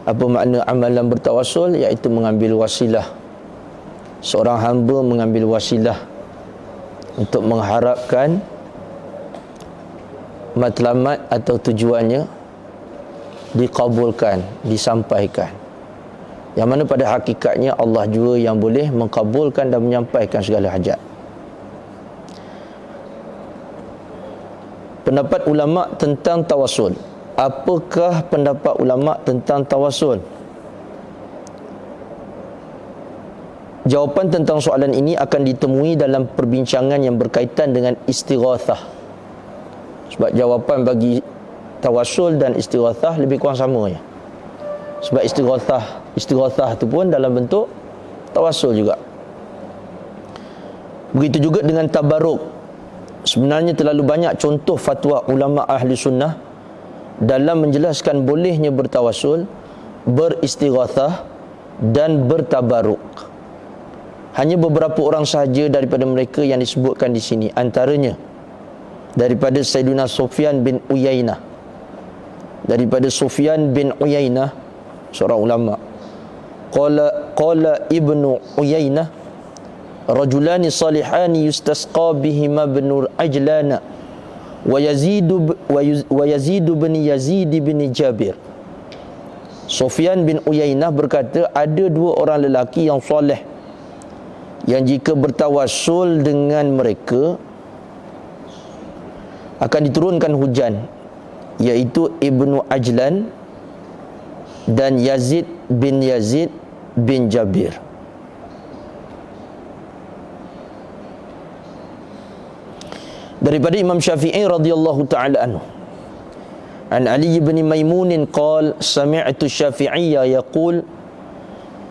Apa makna amalan bertawassul? Iaitu mengambil wasilah. Seorang hamba mengambil wasilah untuk mengharapkan matlamat atau tujuannya dikabulkan, disampaikan. Yang mana pada hakikatnya Allah juga yang boleh mengkabulkan dan menyampaikan segala hajat. Pendapat ulama tentang tawassul. Apakah pendapat ulama tentang tawassul? Jawapan tentang soalan ini akan ditemui dalam perbincangan yang berkaitan dengan istighathah. Sebab jawapan bagi tawassul dan istighathah lebih kurang sama ya. Sebab istighathah itu pun dalam bentuk tawassul juga. Begitu juga dengan tabarruk. Sebenarnya terlalu banyak contoh fatwa ulama ahli sunnah dalam menjelaskan bolehnya bertawassul, beristighathah dan bertabarruk. Hanya beberapa orang sahaja daripada mereka yang disebutkan di sini. Antaranya daripada Sayyidina Sufyan bin Uyainah. Daripada Sufyan bin Uyainah, seorang ulama. Qala Ibnu Uyainah, rajulani salihani yustasqa bihima ibn Ajlana wa Yazid bin Yazid bin Jabir. Sufyan bin Uyainah berkata, ada dua orang lelaki yang soleh yang jika bertawassul dengan mereka akan diturunkan hujan, iaitu Ibnu Ajlan dan Yazid bin Jabir. Daripada Imam Syafi'i radhiyallahu ta'ala anhu, an Ali bin Maimun qala sami'tu Syafi'iyya yaqul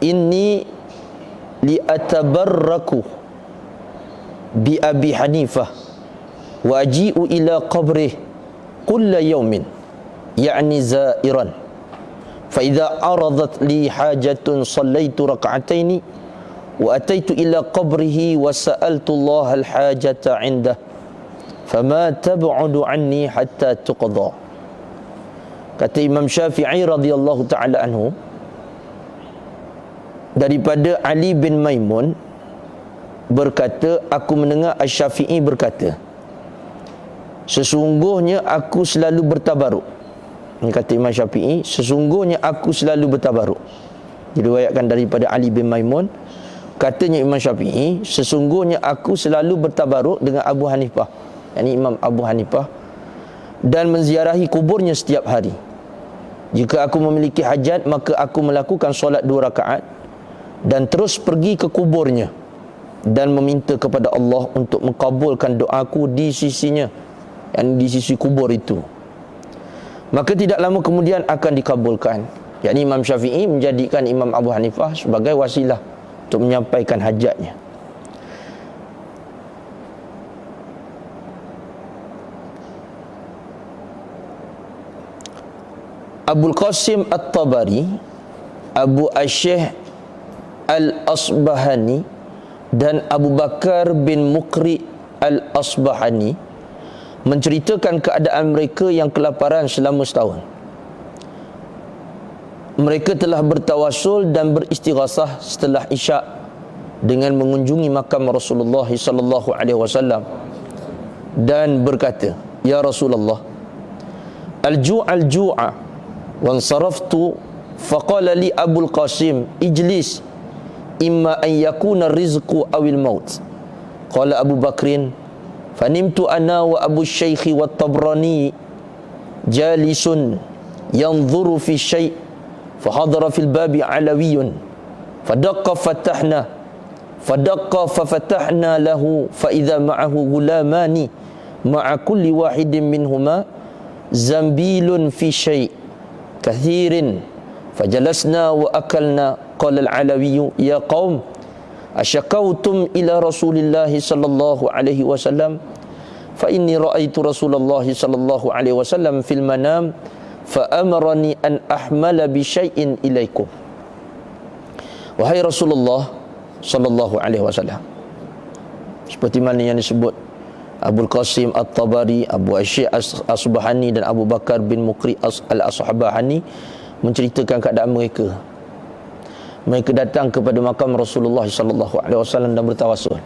inni li'atabarraku bi Abi Hanifah wa aji'u ila qabrih kulla yawmin ya'ni za'iran fa idza aradat li hajatun sallaitu rak'ataini wa ataitu ila qabrihi wa sa'altu Allah al-hajata 'indah fama tab'udu 'anni hatta tuqda. Kata Imam Syafi'i radhiyallahu ta'ala anhu, daripada Ali bin Maimun berkata, aku mendengar Asy-Syafi'i berkata, sesungguhnya aku selalu bertabaruk. Ini kata Imam Syafi'i, sesungguhnya aku selalu bertabaruk. Diriwayatkan daripada Ali bin Maimun, katanya Imam Syafi'i, sesungguhnya aku selalu bertabaruk dengan Abu Hanifah, yakni Imam Abu Hanifah, dan menziarahi kuburnya setiap hari. Jika aku memiliki hajat, maka aku melakukan solat 2 rakaat dan terus pergi ke kuburnya dan meminta kepada Allah untuk mengabulkan doaku di sisinya, yang di sisi kubur itu. Maka tidak lama kemudian akan dikabulkan. Yakni Imam Syafi'i menjadikan Imam Abu Hanifah sebagai wasilah untuk menyampaikan hajatnya. Abul Qasim At-Tabari, Abu Asyih Al-Asbahani dan Abu Bakar bin Muqri Al-Asbahani menceritakan keadaan mereka yang kelaparan selama setahun. Mereka telah bertawassul dan beristighatsah setelah Isyak dengan mengunjungi makam Rasulullah sallallahu alaihi wasallam dan berkata, ya Rasulullah, al-ju'a wa ansaraftu faqala li Abul Qasim ijlis imma an yakuna rizqu awil maut. Qala Abu Bakrin fanimtu ana wa Abu Syaikh wa Tabrani jalisun yanzuru fi syai' fahadara fil babi alawiyun fadaqqa fafatahna lahu fa idza ma'ahu gulamani ma'a kulli wahidin minhuma zambilun fi syai' kathirin fajalasna wa akalna. Qala al-Alawi ya qaum asyakautum ila Rasulillah sallallahu alaihi wasallam fa inni ra'aitu Rasulullah sallallahu alaihi wasallam fil manam fa amarani an ahmala bi syai'in ilaikum. Wahai Rasulullah sallallahu alaihi wasallam, seperti mana yang disebut Abul Qasim At-Tabari, Abu Asyih As-Subhani dan Abu Bakar bin Muqri Al-Asbahani menceritakan keadaan mereka. Mereka datang kepada makam Rasulullah sallallahu alaihi wasallam dan bertawassul.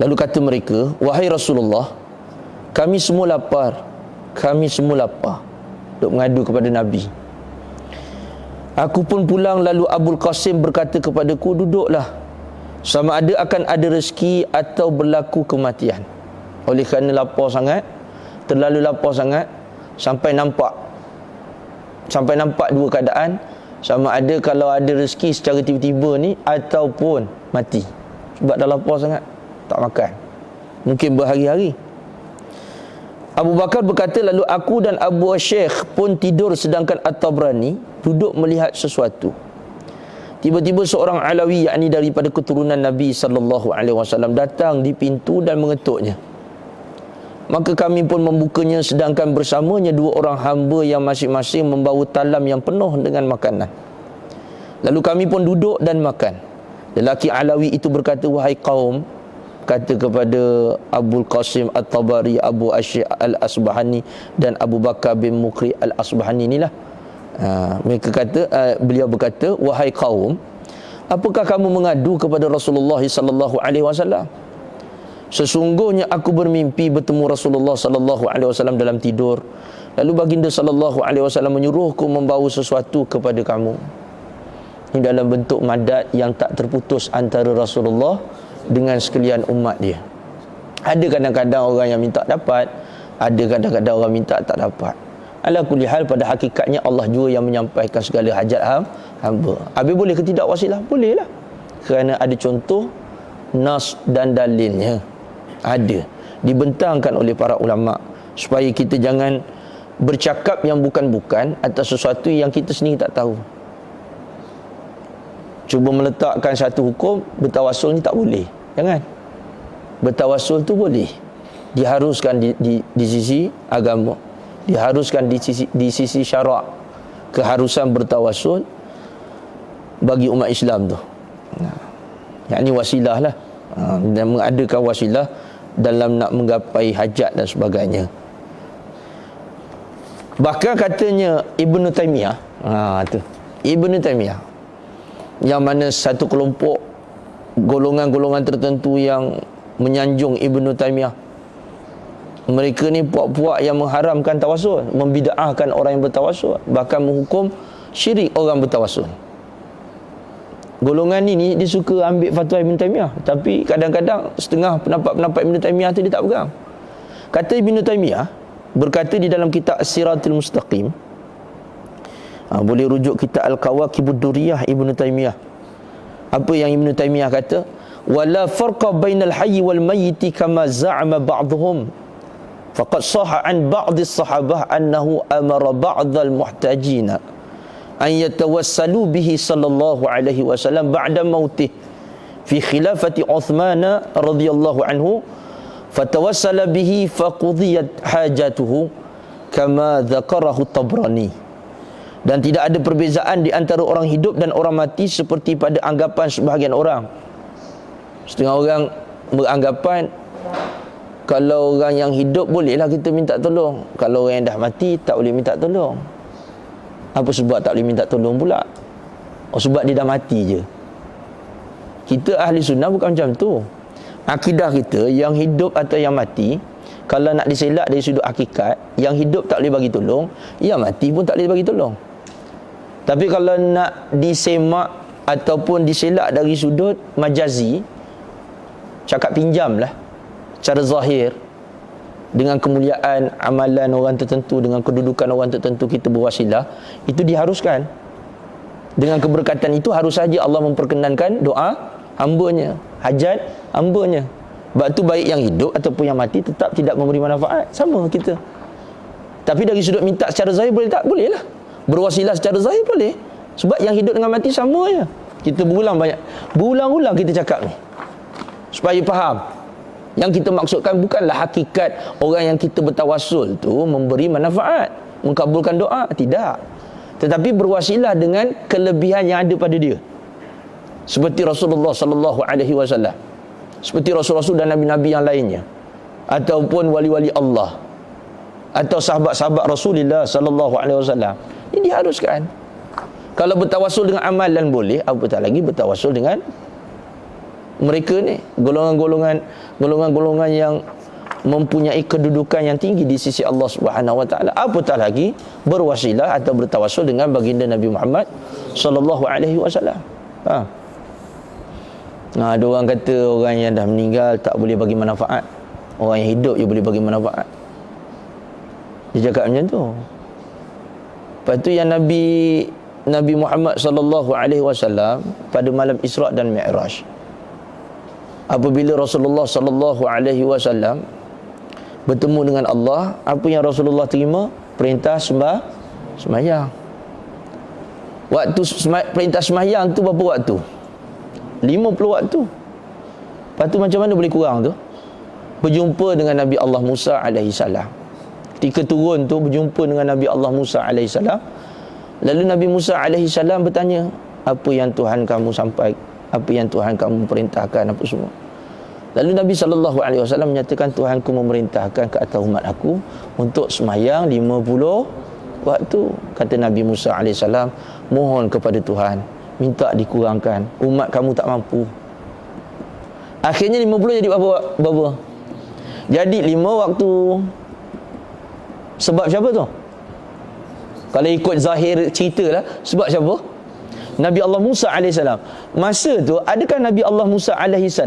Lalu kata mereka, "Wahai Rasulullah, kami semua lapar. Kami semua lapar." Duk mengadu kepada Nabi. "Aku pun pulang, lalu Abul Qasim berkata kepadaku, duduklah. Sama ada akan ada rezeki atau berlaku kematian." Oleh kerana lapar sangat, terlalu lapar sangat, sampai nampak dua keadaan. Sama ada kalau ada rezeki secara tiba-tiba ni, ataupun mati. Sebab dah lapar sangat, tak makan. Mungkin berhari-hari. Abu Bakar berkata, lalu aku dan Abu Syekh pun tidur, sedangkan At-Tabrani duduk melihat sesuatu. Tiba-tiba seorang Alawi, yakni daripada keturunan Nabi sallallahu alaihi wasallam, datang di pintu dan mengetuknya. Maka kami pun membukanya, sedangkan bersamanya dua orang hamba yang masing-masing membawa talam yang penuh dengan makanan. Lalu kami pun duduk dan makan. Lelaki Alawi itu berkata, "Wahai kaum," kata kepada Abul Qasim At-Tabari, Abu Asyik Al-Asbahani dan Abu Bakar bin Mukri Al-Asbahani inilah. Beliau berkata, "Wahai kaum, apakah kamu mengadu kepada Rasulullah sallallahu alaihi wasallam? Sesungguhnya aku bermimpi bertemu Rasulullah sallallahu alaihi wasallam dalam tidur. Lalu baginda sallallahu alaihi wasallam menyuruhku membawa sesuatu kepada kamu." Ini dalam bentuk madat yang tak terputus antara Rasulullah dengan sekalian umat dia. Ada kadang-kadang orang yang minta dapat, ada kadang-kadang orang minta tak dapat. Ala kulli hal, pada hakikatnya Allah juga yang menyampaikan segala hajat hamba. Habis boleh ke tidak wasilah? Boleh lah. Kerana ada contoh, nas dan dalilnya. Ada. Dibentangkan oleh para ulama supaya kita jangan bercakap yang bukan-bukan atas sesuatu yang kita sendiri tak tahu. Cuba meletakkan satu hukum, bertawassul ni tak boleh. Jangan. Bertawassul tu boleh. Diharuskan di sisi agama. Diharuskan di sisi syarak. Keharusan bertawassul bagi umat Islam tu. Yang ni wasilah lah. Dan mengadakan wasilah dalam nak menggapai hajat dan sebagainya. Bahkan katanya Ibnu Taimiyah, Ibnu Taimiyah, yang mana satu kelompok golongan-golongan tertentu yang menyanjung Ibnu Taimiyah, mereka ni puak-puak yang mengharamkan tawassul, membida'ahkan orang yang bertawassul, bahkan menghukum syirik orang bertawassul. Golongan ini dia suka ambil fatwa Ibn Taimiyah, tapi kadang-kadang setengah pendapat-pendapat Ibn Taimiyah tu dia tak pegang. Kata Ibn Taimiyah, berkata di dalam kitab As-Siratul Mustaqim, boleh rujuk kitab Al-Kawakibud Duriyah Ibn Taimiyah. Apa yang Ibn Taimiyah kata? "Wala farqa bainal hayy wal mayyit kama za'ama ba'dhum. Faqad sahha an ba'd as-sahabah annahu amara ba'd al-muhtajina an yatawassalu bihi sallallahu alaihi wasallam ba'da mautih fi khilafati Uthman radhiyallahu anhu, fatawassala bihi faqudiyat hajatuhu kama dzakarahu Tabrani." Dan tidak ada perbezaan di antara orang hidup dan orang mati seperti pada anggapan sebahagian orang. Setengah orang beranggapan kalau orang yang hidup bolehlah kita minta tolong, kalau orang yang dah mati tak boleh minta tolong. Apa sebab tak boleh minta tolong pula? Sebab dia dah mati je. Kita ahli sunnah bukan macam tu. Akidah kita, yang hidup atau yang mati, kalau nak diselak dari sudut hakikat, yang hidup tak boleh bagi tolong, yang mati pun tak boleh bagi tolong. Tapi kalau nak disemak ataupun diselak dari sudut majazi, cakap pinjamlah cara zahir, dengan kemuliaan amalan orang tertentu, dengan kedudukan orang tertentu kita berwasilah, itu diharuskan. Dengan keberkatan itu harus saja Allah memperkenankan doa hambanya, hajat hambanya. Sebab tu baik yang hidup ataupun yang mati tetap tidak memberi manfaat, sama kita. Tapi dari sudut minta secara zahir boleh tak? Boleh lah. Berwasilah secara zahir boleh. Sebab yang hidup dengan mati sama je. Kita berulang-ulang kita cakap ni supaya faham. Yang kita maksudkan bukanlah hakikat orang yang kita bertawassul tu memberi manfaat, mengabulkan doa, tidak. Tetapi berwasilah dengan kelebihan yang ada pada dia. Seperti Rasulullah sallallahu alaihi wasallam, seperti rasul-rasul dan nabi-nabi yang lainnya, ataupun wali-wali Allah, atau sahabat-sahabat Rasulullah sallallahu alaihi wasallam. Ini diharuskan. Kalau bertawassul dengan amalan boleh, apatah lagi bertawassul dengan mereka ni, golongan-golongan yang mempunyai kedudukan yang tinggi di sisi Allah Subhanahu Wa Taala. Apatah lagi berwasilah atau bertawassul dengan baginda Nabi Muhammad sallallahu alaihi wasallam. Ada orang kata orang yang dah meninggal tak boleh bagi manfaat. Orang yang hidup je boleh bagi manfaat. Dia cakap macam tu. Lepas tu yang Nabi Muhammad sallallahu alaihi wasallam pada malam Isra' dan Mi'raj, apabila Rasulullah sallallahu alaihi wasallam bertemu dengan Allah, apa yang Rasulullah terima? Perintah sembahyang. Waktu perintah sembahyang tu berapa waktu? 50 waktu. Lepas tu macam mana boleh kurang tu? Berjumpa dengan Nabi Allah Musa alaihi salam. Ketika turun tu berjumpa dengan Nabi Allah Musa alaihi salam. Lalu Nabi Musa alaihi salam bertanya, apa yang Tuhan kamu sampai, apa yang Tuhan kamu perintahkan, apa semua. Lalu Nabi sallallahu alaihi wasallam menyatakan, Tuhanku memerintahkan ke atas umat aku untuk sembahyang 50 waktu. Kata Nabi Musa alaihi salam, mohon kepada Tuhan, minta dikurangkan, umat kamu tak mampu. Akhirnya 50 jadi berapa? Jadi 5 waktu. Sebab siapa tu? Kalau ikut zahir cerita lah, sebab siapa? Nabi Allah Musa AS. Masa tu, adakah Nabi Allah Musa AS,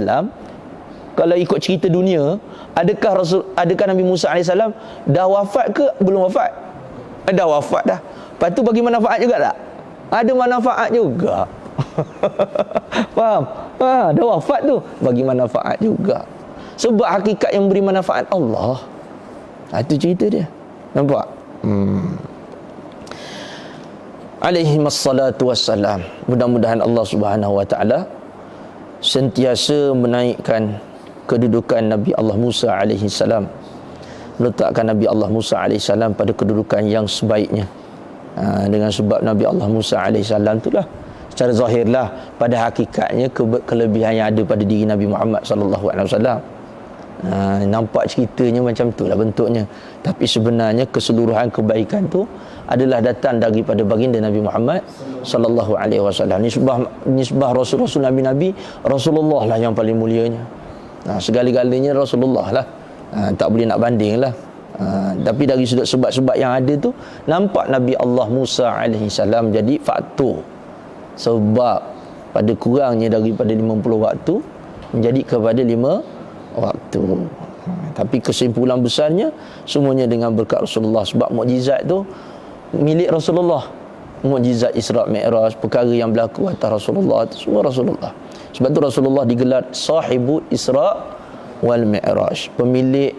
kalau ikut cerita dunia, adakah Nabi Musa AS dah wafat ke belum wafat? Dah wafat dah. Lepas tu bagi manfaat juga tak? Ada manfaat juga. Faham? Dah wafat tu, bagi manfaat juga. Sebab hakikat yang beri manfaat Allah. Itu cerita dia. Nampak? Alaihimassalatu wassalam. Mudah-mudahan Allah Subhanahu wa taala sentiasa menaikkan kedudukan Nabi Allah Musa alaihi salam, meletakkan Nabi Allah Musa alaihi salam pada kedudukan yang sebaiknya. Dengan sebab Nabi Allah Musa alaihi salam itulah secara zahirlah, pada hakikatnya kelebihan yang ada pada diri Nabi Muhammad sallallahu alaihi wasallam. Nampak ceritanya macam itulah bentuknya, tapi sebenarnya keseluruhan kebaikan tu adalah datang daripada baginda Nabi Muhammad sallallahu alaihi wasallam. Nisbah rasul-rasul nabi-nabi, Rasulullah lah yang paling mulianya. Segala-galanya Rasulullah lah. Tak boleh nak banding lah. Tapi dari sudut sebab-sebab yang ada tu, nampak Nabi Allah Musa alaihi salam jadi faktor sebab pada kurangnya daripada 50 waktu menjadi kepada 5 waktu. Tapi kesimpulan besarnya semuanya dengan berkat Rasulullah. Sebab mukjizat tu milik Rasulullah. Mukjizat Isra' Mi'raj, perkara yang berlaku atas Rasulullah, itu semua Rasulullah. Sebab tu Rasulullah digelar sahibu Isra' wal Mi'raj, pemilik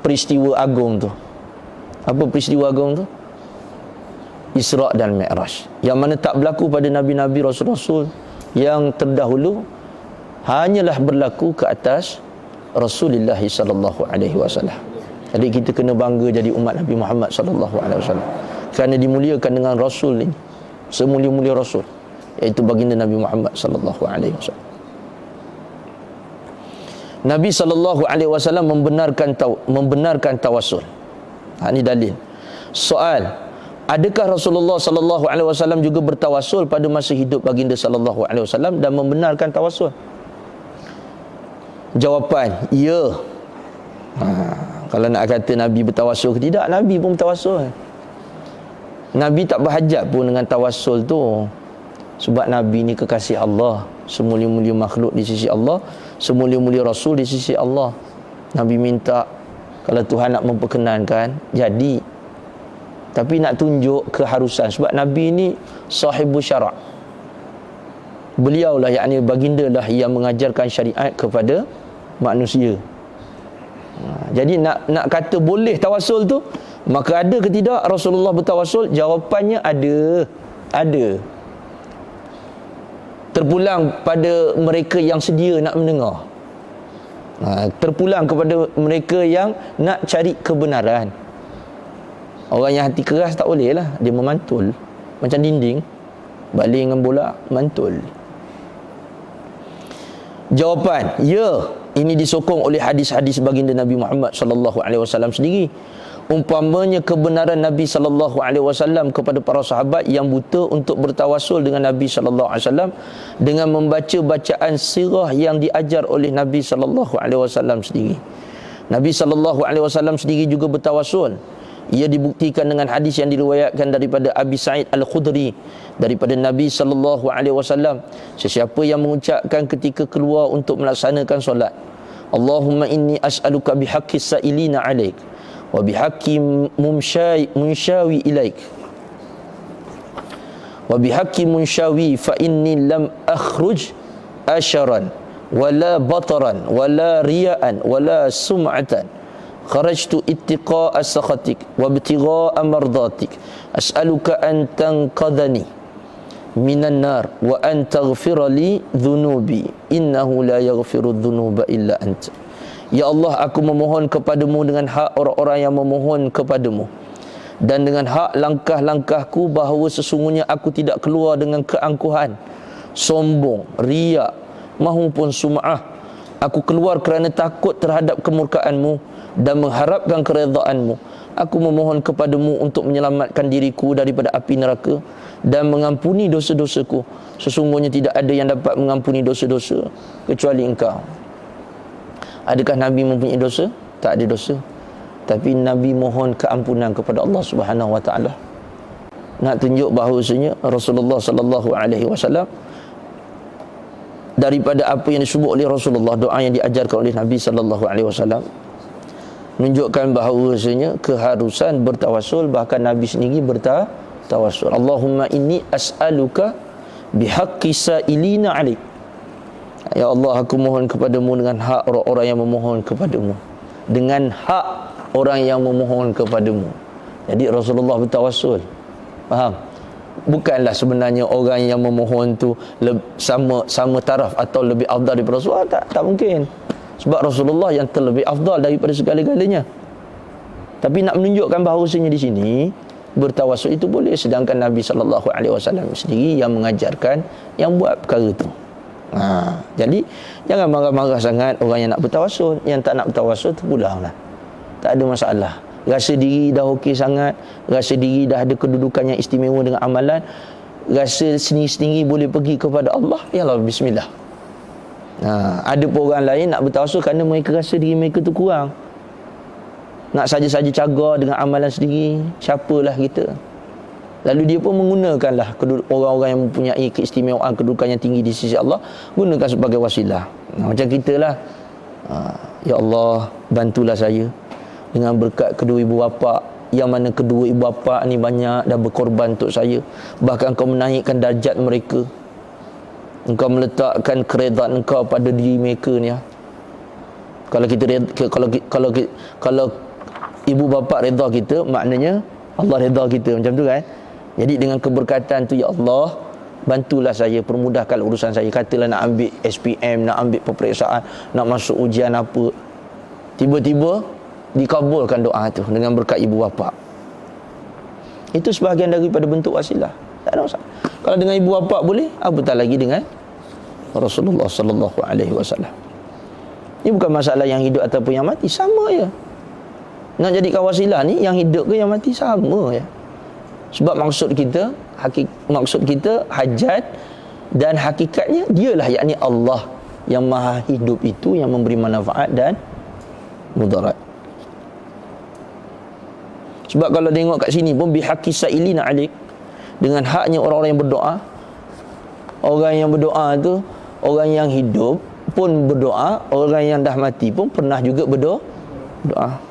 peristiwa agung tu. Apa peristiwa agung tu? Isra' dan Mi'raj, yang mana tak berlaku pada nabi-nabi, rasul-rasul yang terdahulu, hanyalah berlaku ke atas Rasulullah sallallahu alaihi wasallam. Jadi kita kena bangga jadi umat Nabi Muhammad sallallahu alaihi wasallam, kerana dimuliakan dengan rasul ini, semulia-mulia rasul, iaitu baginda Nabi Muhammad sallallahu alaihi wasallam. Nabi sallallahu alaihi wasallam membenarkan tawassul. Ini dalil. Soal, adakah Rasulullah sallallahu alaihi wasallam juga bertawassul pada masa hidup baginda sallallahu alaihi wasallam dan membenarkan tawassul? Jawapan, ya. Kalau nak kata Nabi bertawassul ke tidak, Nabi pun bertawassul. Nabi tak berhajat pun dengan tawassul tu, sebab Nabi ni kekasih Allah, semulia-mulia makhluk di sisi Allah, semulia-mulia Rasul di sisi Allah. Nabi minta kalau Tuhan nak memperkenankan, jadi. Tapi nak tunjuk keharusan, sebab Nabi ni sahibu syarak. Beliaulah, yakni baginda lah yang mengajarkan syariat kepada manusia. Jadi nak kata boleh tawassul tu, maka ada ke tidak Rasulullah bertawassul? Jawapannya ada. Terpulang pada mereka yang sedia nak mendengar. Terpulang kepada mereka yang nak cari kebenaran. Orang yang hati keras tak boleh lah, dia memantul macam dinding, baling dengan bola, mantul. Jawapan, ya, ini disokong oleh hadis-hadis baginda Nabi Muhammad sallallahu alaihi wasallam sendiri. umpamanya kebenaran Nabi sallallahu alaihi wasallam kepada para sahabat yang buta untuk bertawasul dengan Nabi sallallahu alaihi wasallam dengan membaca bacaan sirah yang diajar oleh Nabi sallallahu alaihi wasallam sendiri. Nabi sallallahu alaihi wasallam sendiri juga bertawasul. Ia dibuktikan dengan hadis yang diriwayatkan daripada Abi Sa'id Al-Khudri daripada Nabi sallallahu alaihi wasallam, sesiapa yang mengucapkan ketika keluar untuk melaksanakan solat, Allahumma inni as'aluka bihaqqi sa'ilina 'alaik wa bihaqqi munshawi ilaik wa bihaqqi munshawi fa inni lam akhruj asharan wala bataran wala riya'an wala sum'atan kharajtu ittiqa'a sakhatik wa ibtigha'a mardatik as'aluka an tanqadhani minan nar wa an taghfira li dhunubi innahu la yaghfiru dhunuba illa anta. Ya Allah, aku memohon kepadamu dengan hak orang-orang yang memohon kepadamu dan dengan hak langkah-langkahku bahawa sesungguhnya aku tidak keluar dengan keangkuhan, sombong, riak mahupun sum'ah. Aku keluar kerana takut terhadap kemurkaanmu dan mengharapkan keredaanmu. Aku memohon kepadamu untuk menyelamatkan diriku daripada api neraka dan mengampuni dosa-dosaku. Sesungguhnya tidak ada yang dapat mengampuni dosa-dosa kecuali Engkau. Adakah Nabi mempunyai dosa? Tak ada dosa. Tapi Nabi mohon keampunan kepada Allah Subhanahu Wa Taala. Nak tunjuk bahawasanya Rasulullah sallallahu alaihi wasallam, daripada apa yang disebut oleh Rasulullah, doa yang diajarkan oleh Nabi sallallahu alaihi wasallam, menunjukkan bahawasanya keharusan bertawasul. Bahkan Nabi sendiri bertawasul, Allahumma inni as'aluka bihaqqi sa'ilina 'alaik. Ya Allah, aku mohon kepadamu dengan hak orang-orang yang memohon kepadamu, dengan hak orang yang memohon kepadamu. Jadi Rasulullah bertawasul. Faham? Bukanlah sebenarnya orang yang memohon tu sama taraf atau lebih afdal daripada Rasulullah. Tak mungkin. Sebab Rasulullah yang terlebih afdal daripada segala-galanya. Tapi nak menunjukkan bahawasanya di sini bertawasul itu boleh, sedangkan Nabi sallallahu alaihi wasallam sendiri yang mengajarkan, yang buat perkara tu. Jadi jangan marah-marah sangat orang yang nak bertawasul. Yang tak nak bertawasul tu pulanglah. Tak ada masalah. Rasa diri dah okey sangat, rasa diri dah ada kedudukan yang istimewa dengan amalan, rasa sendiri-sendiri boleh pergi kepada Allah, yalah bismillah. Ada pun orang lain nak bertawasul kerana mereka rasa diri mereka tu kurang, nak saja-saja cagar dengan amalan sendiri, siapalah kita. Lalu dia pun menggunakanlah orang-orang yang mempunyai keistimewaan, kedudukan yang tinggi di sisi Allah, gunakan sebagai wasilah. Macam kita lah, ya Allah, bantulah saya dengan berkat kedua ibu bapa, yang mana kedua ibu bapa ni banyak dah berkorban untuk saya. Bahkan Engkau menaikkan darjat mereka, Engkau meletakkan keredaan Engkau pada diri mereka ni. Kalau kita kalau ibu bapa redha kita, maknanya Allah redha kita, macam tu kan. Jadi dengan keberkatan tu, ya Allah, bantulah saya, permudahkan urusan saya. Katalah nak ambil SPM, nak ambil peperiksaan, nak masuk ujian apa, tiba-tiba dikabulkan doa tu dengan berkat ibu bapa. Itu sebahagian daripada bentuk wasilah. Tak ada masalah. Kalau dengan ibu bapa boleh, apatah lagi dengan Rasulullah sallallahu alaihi wasallam. Ini bukan masalah yang hidup ataupun yang mati, sama je. Nak jadikan wasilah ni, yang hidup ke yang mati sama je. Sebab maksud kita hajat, dan hakikatnya dialah, yakni Allah yang maha hidup itu, yang memberi manfaat dan mudarat. Sebab kalau tengok kat sini pun, bihaqqi sa'ilina 'alaik, dengan haknya orang-orang yang berdoa. Orang yang berdoa tu, orang yang hidup pun berdoa, orang yang dah mati pun pernah juga berdoa.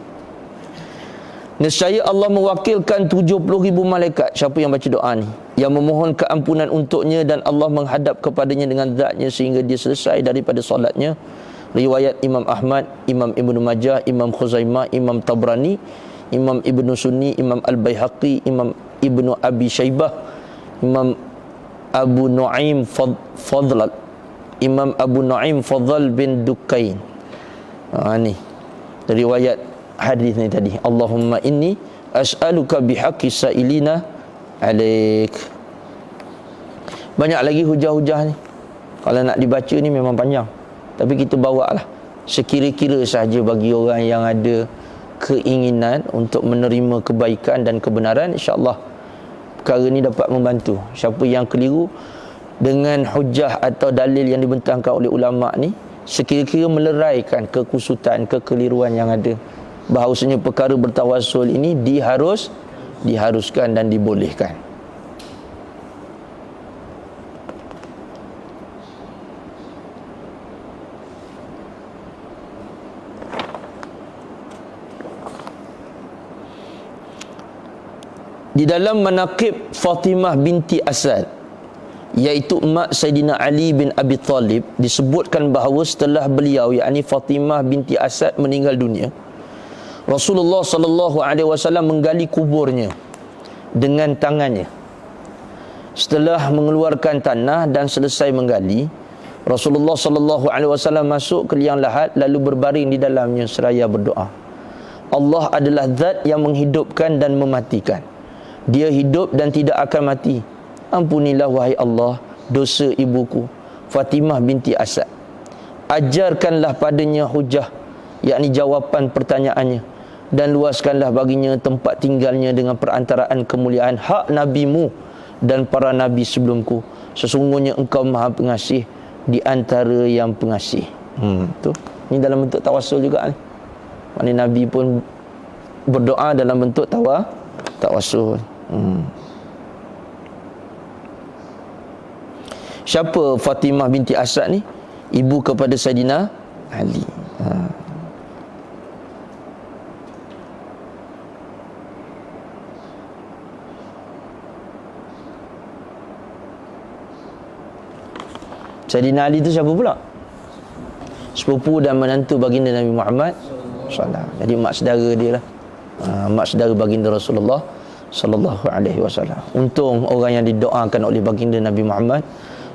Nescaya Allah mewakilkan 70,000 malaikat, siapa yang baca doa ni, yang memohon keampunan untuknya, dan Allah menghadap kepadanya dengan zatnya sehingga dia selesai daripada solatnya. Riwayat Imam Ahmad, Imam Ibnu Majah, Imam Khuzaimah, Imam Tabrani, Imam Ibnu Sunni, Imam Al-Baihaqi, Imam Ibnu Abi Shaybah, Imam Abu Nu'aim Fadl, Imam Abu Nu'aim Fadl bin Dukain. Ni riwayat hadis ni tadi. Allahumma inni as'aluka bihaqqi sa'ilina 'alaik. Banyak lagi hujah-hujah ni. Kalau nak dibaca ni memang panjang, tapi kita bawa lah sekira-kira sahaja bagi orang yang ada keinginan untuk menerima kebaikan dan kebenaran, insya-Allah perkara ni dapat membantu. Siapa yang keliru dengan hujah atau dalil yang dibentangkan oleh ulama ni, sekira-kira meleraikan kekusutan, kekeliruan yang ada, bahawasanya perkara bertawasul ini diharuskan dan dibolehkan. Di dalam manaqib Fatimah binti Asad, iaitu mak Sayyidina Ali bin Abi Talib, disebutkan bahawa setelah beliau, yakni Fatimah binti Asad, meninggal dunia, Rasulullah sallallahu alaihi wasallam menggali kuburnya dengan tangannya. Setelah mengeluarkan tanah dan selesai menggali, Rasulullah sallallahu alaihi wasallam masuk ke liang lahat lalu berbaring di dalamnya seraya berdoa. Allah adalah zat yang menghidupkan dan mematikan. Dia hidup dan tidak akan mati. Ampunilah wahai Allah dosa ibuku Fatimah binti Asad. Ajarkanlah padanya hujah, yakni jawapan pertanyaannya, dan luaskanlah baginya tempat tinggalnya dengan perantaraan kemuliaan hak nabimu dan para nabi sebelumku. Sesungguhnya engkau maha pengasih di antara yang pengasih. Tu. Ini dalam bentuk tawasul juga ni. Maknanya Nabi pun berdoa dalam bentuk tawasul. Siapa Fatimah binti Asad ni? Ibu kepada Saidina Ali. Saidina Ali tu siapa pula? Sepupu dan menantu baginda Nabi Muhammad SAW. Jadi mak saudara dia lah. Mak saudara baginda Rasulullah sallallahu alaihi wasallam. Untung orang yang didoakan oleh baginda Nabi Muhammad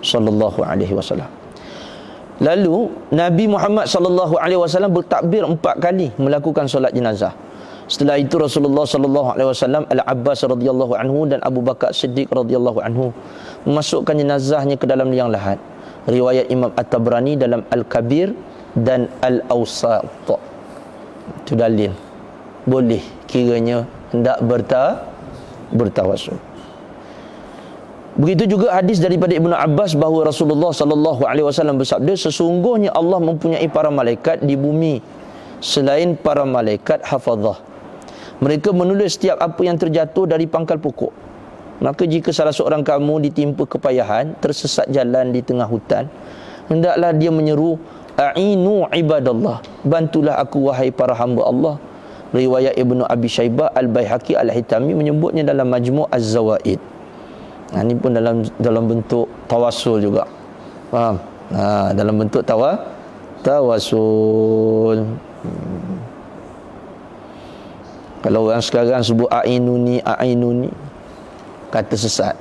sallallahu alaihi wasallam. Lalu Nabi Muhammad sallallahu alaihi wasallam bertakbir 4 kali melakukan solat jenazah. Setelah itu Rasulullah sallallahu alaihi wasallam, Al-Abbas radhiyallahu anhu dan Abu Bakar Siddiq radhiyallahu anhu memasukkan jenazahnya ke dalam liang lahat. Riwayat Imam At-Tabrani dalam Al-Kabir dan Al-Awsat. Itu dalil boleh kiranya hendak bertawasul. Begitu juga hadis daripada Ibnu Abbas bahawa Rasulullah sallallahu alaihi wasallam bersabda, sesungguhnya Allah mempunyai para malaikat di bumi selain para malaikat hafazah. Mereka menulis setiap apa yang terjatuh dari pangkal pokok. Maka jika salah seorang kamu ditimpa kepayahan, tersesat jalan di tengah hutan, hendaklah dia menyeru, a'inu ibadallah, bantulah aku wahai para hamba Allah. Riwayat Ibnu Abi Syaibah, Al-Baihaqi, Al-Hitami menyebutnya dalam Majmu' Az-Zawaid. Ini pun dalam bentuk tawasul juga. Faham? Dalam bentuk tawasul. Kalau orang sekarang sebut a'inuni, kata sesat.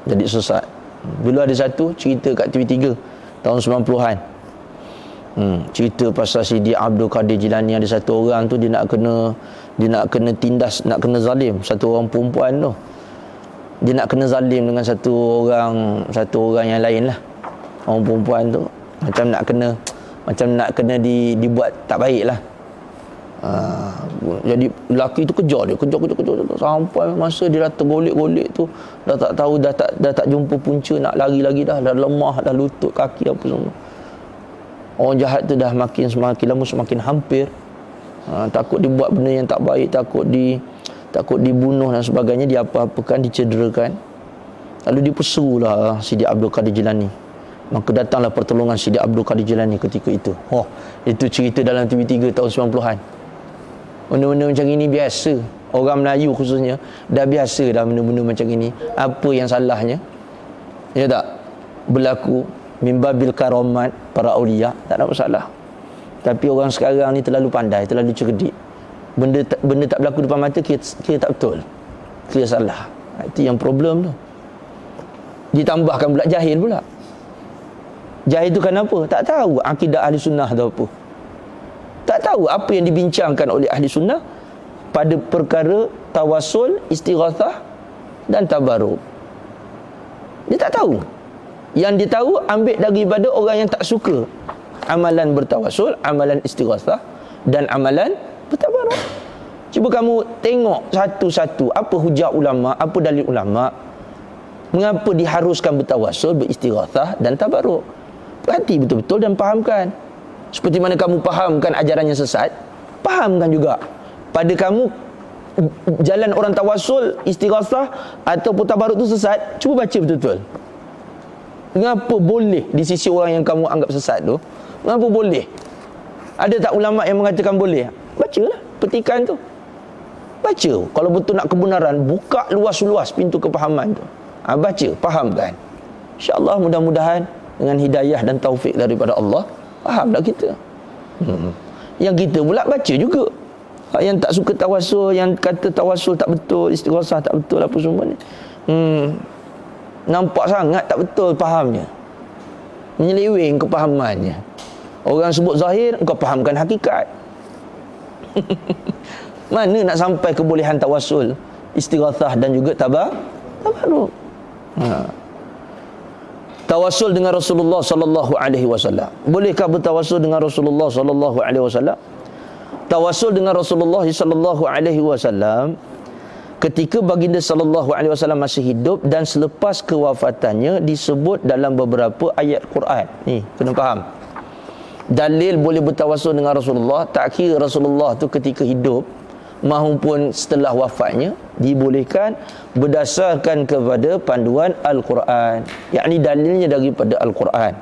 Jadi sesat. Dulu ada satu cerita kat TV3 tahun 90-an. Cerita pasal Sidi Abdul Qadir Jilani. Ada satu orang tu dia nak kena tindas, nak kena zalim satu orang perempuan tu. Dia nak kena zalim dengan satu orang yang lain lah. Orang perempuan tu macam nak kena dibuat tak baik lah. Jadi lelaki tu kejar sampai masa dia dah tergolek-golek tu, dah tak tahu, dah tak jumpa punca, nak lari lagi dah lemah, dah lutut kaki apa semua. Orang jahat tu dah semakin lama semakin hampir. Takut dibuat benda yang tak baik, takut dibunuh dan sebagainya, diapa-apakan, dicederakan. Lalu diperserulah Sidi Abdul Qadir Jilani. Maka datanglah pertolongan Sidi Abdul Qadir Jilani ketika itu. Itu cerita dalam TV3 tahun 90-an. Benda-benda macam ini biasa. Orang Melayu khususnya dah biasa dah benda-benda macam ini. Apa yang salahnya? Ya tak? Berlaku mimbabil karamat para aulia, tak ada masalah. Tapi orang sekarang ni terlalu pandai, terlalu cerdik. Benda tak berlaku depan mata kira tak betul, kira salah. Itu yang problem tu. Ditambahkan pula jahil pula. Jahil tu kenapa? Tak tahu akidah ahli sunnah tu apa. Tak tahu apa yang dibincangkan oleh ahli sunnah pada perkara tawasul, istighathah dan tabarruk. Dia tak tahu. Yang dia tahu ambil daripada orang yang tak suka amalan bertawasul, amalan istighathah dan amalan Bertabaruk. Cuba kamu tengok satu-satu apa hujah ulama, apa dalil ulama, mengapa diharuskan bertawassul, beristighatsah dan tabaruk. Perhati betul-betul dan fahamkan. Seperti mana kamu fahamkan ajarannya sesat, fahamkan juga pada kamu jalan orang tawassul, istighatsah ataupun tabaruk itu sesat. Cuba baca betul-betul. Mengapa boleh di sisi orang yang kamu anggap sesat tu? Mengapa boleh? Ada tak ulama yang mengatakan boleh? Bacalah petikan tu. Baca. Kalau betul nak kebenaran, buka luas-luas pintu kepahaman tu. Baca, fahamkan. InsyaAllah mudah-mudahan dengan hidayah dan taufik daripada Allah, fahamlah kita. Yang kita pula baca juga. Yang tak suka tawassul, yang kata tawassul tak betul, istighatsah tak betul, apa semua ni, nampak sangat tak betul fahamnya, menyeleweng kepahamannya. Orang sebut zahir, kau fahamkan hakikat. Mana nak sampai kebolehan tawassul, istighatsah dan juga tabaruk. Tawassul dengan Rasulullah sallallahu alaihi wasallam. Bolehkah bertawassul dengan Rasulullah sallallahu alaihi wasallam? Tawassul dengan Rasulullah sallallahu alaihi wasallam ketika baginda sallallahu alaihi wasallam masih hidup dan selepas kewafatannya disebut dalam beberapa ayat Quran. Ni kena faham. Dalil boleh bertawassul dengan Rasulullah, tak kira Rasulullah tu ketika hidup maupun setelah wafatnya, dibolehkan berdasarkan kepada panduan Al-Quran, yakni dalilnya daripada Al-Quran.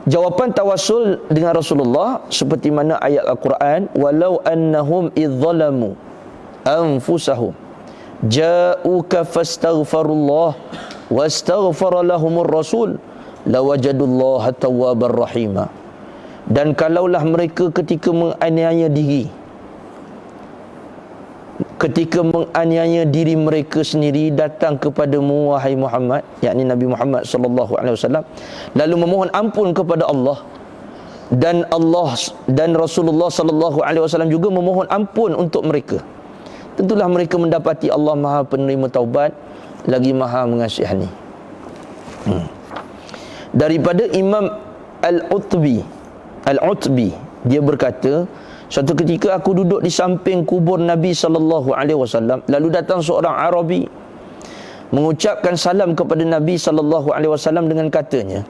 Jawapan tawassul dengan Rasulullah seperti mana ayat Al-Quran, walau annahum idzalamu anfusahum ja'uka fastaghfirullah wastaghfara lahumur rasul lawajadullaha tawwabar rahima. Dan kalaulah mereka ketika menganiaya diri mereka sendiri datang kepadamu wahai Muhammad, yakni Nabi Muhammad sallallahu alaihi wasallam, lalu memohon ampun kepada Allah dan Rasulullah sallallahu alaihi wasallam juga memohon ampun untuk mereka, tentulah mereka mendapati Allah Maha penerima taubat lagi Maha mengasihani. Daripada Imam Al-Utbi, dia berkata, suatu ketika aku duduk di samping kubur Nabi sallallahu alaihi wasallam, lalu datang seorang Arabi mengucapkan salam kepada Nabi sallallahu alaihi wasallam dengan katanya,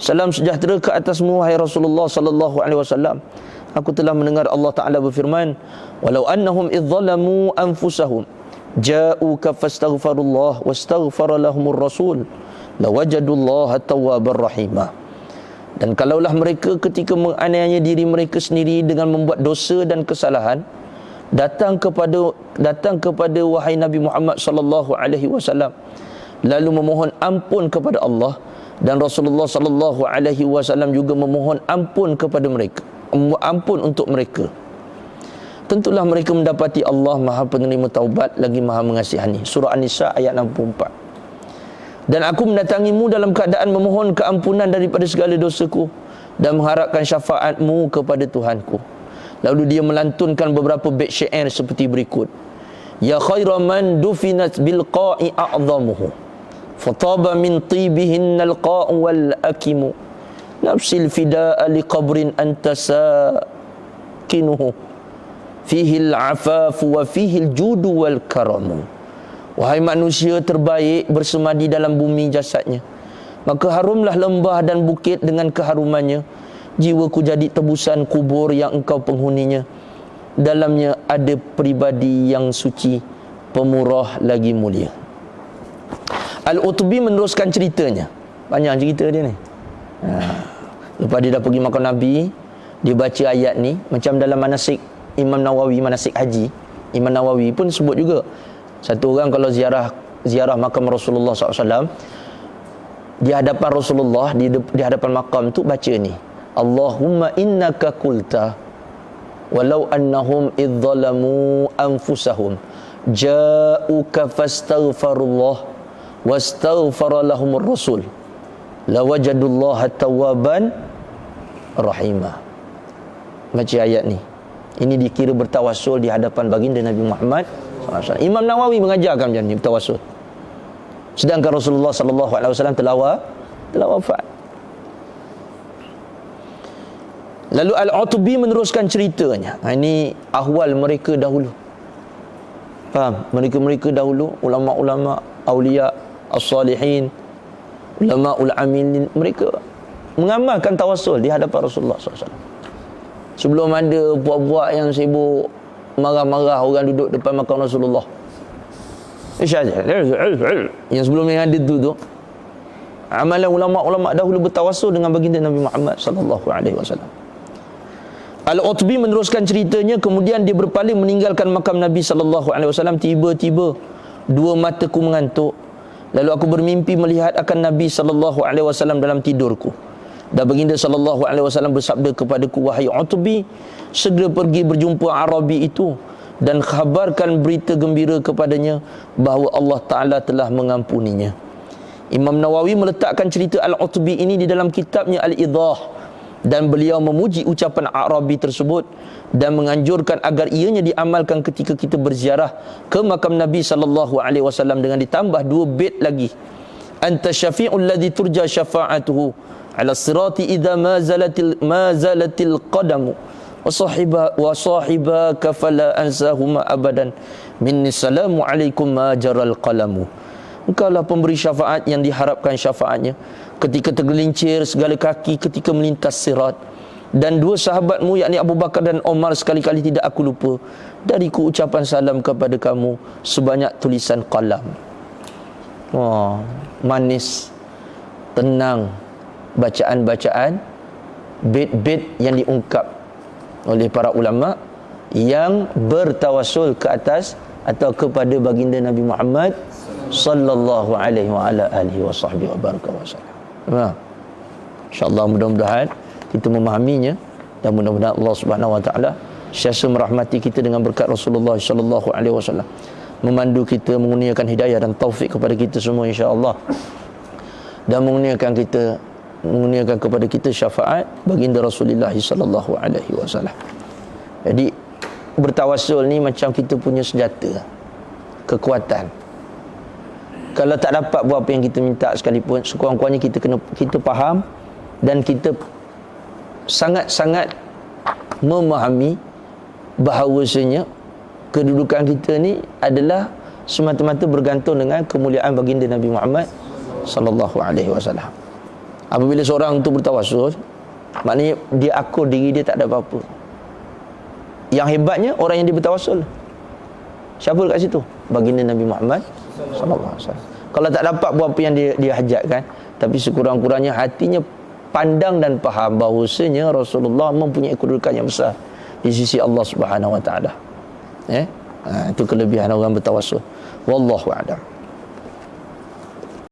salam sejahtera ke atasmu wahai Rasulullah sallallahu alaihi wasallam. Aku telah mendengar Allah Taala berfirman, walau annahum idzalamu anfusahum ja'uka fastaghfirullah wastaghfara lahumur rasul lawajadullaha tawwabar rahimah. Dan kalaulah mereka ketika menganiaya diri mereka sendiri dengan membuat dosa dan kesalahan datang kepada wahai Nabi Muhammad sallallahu alaihi wasallam, lalu memohon ampun kepada Allah dan Rasulullah sallallahu alaihi wasallam juga memohon ampun kepada mereka, ampun untuk mereka, tentulah mereka mendapati Allah Maha penerima taubat lagi Maha mengasihani. Surah An-Nisa ayat 64. Dan aku mendatangimu dalam keadaan memohon keampunan daripada segala dosaku dan mengharapkan syafaatmu kepada Tuhanku. Lalu dia melantunkan beberapa bait syair seperti berikut, ya khaira man dufinat bil qa'i a'zamuhu fataba min tibihin al qa'u wal akimu nafsil fida'a li qabrin anta sakinuhu fihi al afafu wa fihi al judu wal karamu. Wahai manusia terbaik bersemadi dalam bumi jasadnya, maka harumlah lembah dan bukit dengan keharumannya. Jiwaku jadi tebusan kubur yang engkau penghuninya. Dalamnya ada pribadi yang suci, pemurah lagi mulia. Al-Utbi meneruskan ceritanya. Panjang cerita dia ni. Lepas dia dah pergi makan Nabi, dia baca ayat ni. Macam dalam manasik Imam Nawawi, manasik haji, Imam Nawawi pun sebut juga, satu orang kalau ziarah makam Rasulullah SAW, di hadapan Rasulullah, di hadapan makam tu baca ni, Allahumma innaka qulta walau annahum idzalamu anfusahum ja'uka fastaghfirullah wastaghfara lahumur rasul lawajadullaha tawwaban rahimah. Baca ayat ni. Ini dikira bertawassul di hadapan baginda Nabi Muhammad. Imam Nawawi mengajarkan macam ni bertawassul, sedangkan Rasulullah sallallahu alaihi wasallam telah wafat. Lalu Al-Utbi meneruskan ceritanya. Ini ahwal mereka dahulu. Faham? Mereka-mereka dahulu, ulama-ulama, awliya, as-salihin, ulama ul-amilin, mereka mengamalkan tawassul di hadapan Rasulullah SAW. Sebelum ada buat-buat yang sibuk marah-marah orang duduk depan makam Rasulullah. Yang sebelum yang ada tu amalan ulama-ulama dahulu bertawassul dengan baginda Nabi Muhammad sallallahu alaihi wasallam. Al-Utbi meneruskan ceritanya, kemudian dia berpaling meninggalkan makam Nabi sallallahu alaihi wasallam. Tiba-tiba dua mataku mengantuk, lalu aku bermimpi melihat akan Nabi sallallahu alaihi wasallam dalam tidurku. Dan baginda sallallahu alaihi wasallam bersabda kepadaku, wahai Utbi, segera pergi berjumpa Arabi itu dan khabarkan berita gembira kepadanya bahawa Allah Ta'ala telah mengampuninya. Imam Nawawi meletakkan cerita Al-Utbi ini di dalam kitabnya Al-Idah, dan beliau memuji ucapan Arabi tersebut dan menganjurkan agar ianya diamalkan ketika kita berziarah ke makam Nabi sallallahu alaihi wasallam, dengan ditambah dua bait lagi. Anta syafi'ul ladzi turja syafa'atuhu 'ala sirati idza ma zalatil qadamu wa sahibaka fala ansahuma abadan minni salamu alaikum ma jaral qalamu. Engkaulah pemberi syafaat yang diharapkan syafaatnya ketika tergelincir segala kaki ketika melintas sirat, dan dua sahabatmu yakni Abu Bakar dan Omar sekali-kali tidak aku lupa. Dariku ucapan salam kepada kamu sebanyak tulisan qalam. Wah, manis, tenang bacaan-bacaan, bait-bait yang diungkap oleh para ulama yang bertawassul ke atas atau kepada baginda Nabi Muhammad sallallahu alaihi wa ala alihi wa sahbihi wa baraka wa sallam. InsyaAllah mudah-mudahan kita memahaminya, dan mudah-mudahan Allah Subhanahu wa taala sentiasa merahmati kita dengan berkat Rasulullah sallallahu alaihi wasallam, memandu kita, mengurniakan hidayah dan taufik kepada kita semua insya-Allah, dan mengurniakan kepada kita syafaat baginda Rasulullah sallallahu alaihi wasallam. Jadi bertawassul ni macam kita punya senjata, kekuatan. Kalau tak dapat buat apa yang kita minta sekalipun, sekurang-kurangnya kita faham dan kita sangat-sangat memahami bahawasanya kedudukan kita ni adalah semata-mata bergantung dengan kemuliaan baginda Nabi Muhammad sallallahu alaihi wasallam. Apabila seorang itu bertawassul, maknanya dia akur diri dia tak ada apa-apa. Yang hebatnya orang yang dia bertawassul. Siapa dekat situ? Baginda Nabi Muhammad sallallahu alaihi wasallam. Kalau tak dapat buat apa yang dia hajatkan, tapi sekurang-kurangnya hatinya pandang dan faham bahawasanya Rasulullah mempunyai kedudukan yang besar di sisi Allah Subhanahu wa taala. Itu kelebihan orang bertawassul. Wallahu a'lam.